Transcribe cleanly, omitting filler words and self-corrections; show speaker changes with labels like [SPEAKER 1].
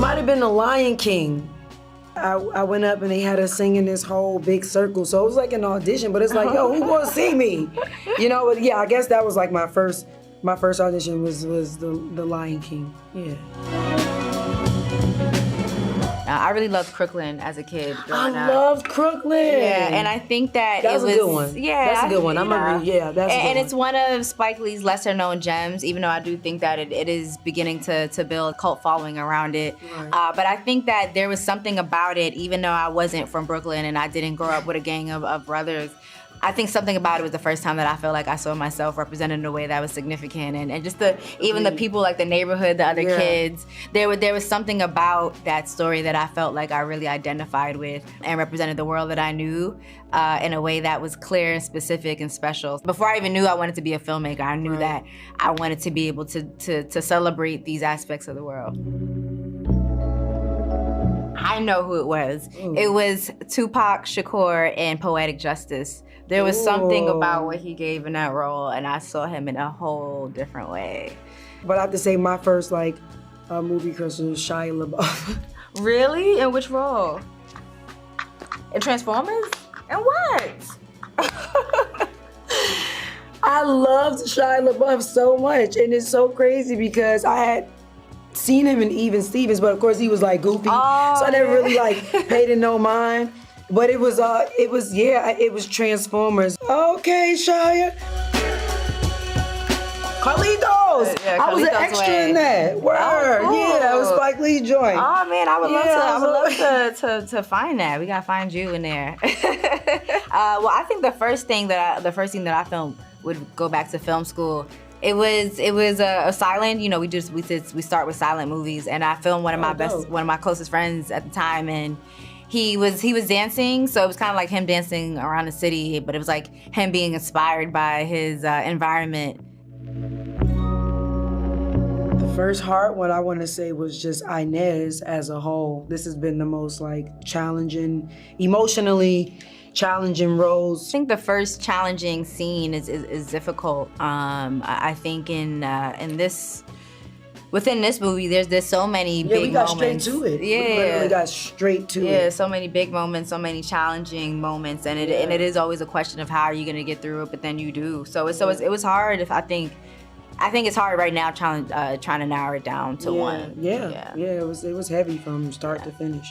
[SPEAKER 1] might have been The Lion King. I went up and they had us singing this whole big circle. So it was like an audition, but it's like, yo, who gonna see me? You know, but yeah, I guess that was like my first audition was the Lion King. Yeah.
[SPEAKER 2] I really loved Crooklyn as a kid.
[SPEAKER 1] I loved Crooklyn.
[SPEAKER 2] Yeah, and I think that
[SPEAKER 1] that was a good one.
[SPEAKER 2] Yeah,
[SPEAKER 1] that's a good one. That's a good one.
[SPEAKER 2] And it's one of Spike Lee's lesser known gems, even though I do think that it is beginning to build a cult following around it. Right. But I think that there was something about it, even though I wasn't from Brooklyn and I didn't grow up with a gang of brothers. I think something about it was the first time that I felt like I saw myself represented in a way that was significant, and just even the people, like the neighborhood, the other kids. There was something about that story that I felt like I really identified with and represented the world that I knew in a way that was clear and specific and special. Before I even knew I wanted to be a filmmaker, I knew that I wanted to be able to celebrate these aspects of the world. I know who it was. Ooh. It was Tupac Shakur in Poetic Justice. There was something about what he gave in that role, and I saw him in a whole different way.
[SPEAKER 1] But I have to say, my first movie crush was Shia LaBeouf.
[SPEAKER 2] Really? In which role? In Transformers? And what?
[SPEAKER 1] I loved Shia LaBeouf so much, and it's so crazy because I had seen him in Even Stevens, but of course he was like goofy, so I never really paid it no mind. But it was Transformers. Okay, Shia. Carlitos!
[SPEAKER 2] Yeah,
[SPEAKER 1] I was an extra in that. Word. Oh, cool. Yeah, that was Spike Lee joint.
[SPEAKER 2] Oh man, I would love to find that. We gotta find you in there. Well, I think the first thing that I filmed would go back to film school. It was a silent, you know, we start with silent movies, and I filmed one of my closest friends at the time, and he was dancing, so it was kind of like him dancing around the city, but it was like him being inspired by his environment.
[SPEAKER 1] The first hard one I want to say was just Inez as a whole. This has been the most challenging, emotionally challenging roles.
[SPEAKER 2] I think the first challenging scene is difficult. I think within this movie, there's so many big moments.
[SPEAKER 1] Yeah, we got straight to it.
[SPEAKER 2] Yeah,
[SPEAKER 1] we literally got straight to it.
[SPEAKER 2] Yeah, so many big moments, so many challenging moments, and it is always a question of how are you gonna get through it, but then you do. So it was hard. I think it's hard right now trying to narrow it down to one.
[SPEAKER 1] Yeah. It was heavy from start to finish.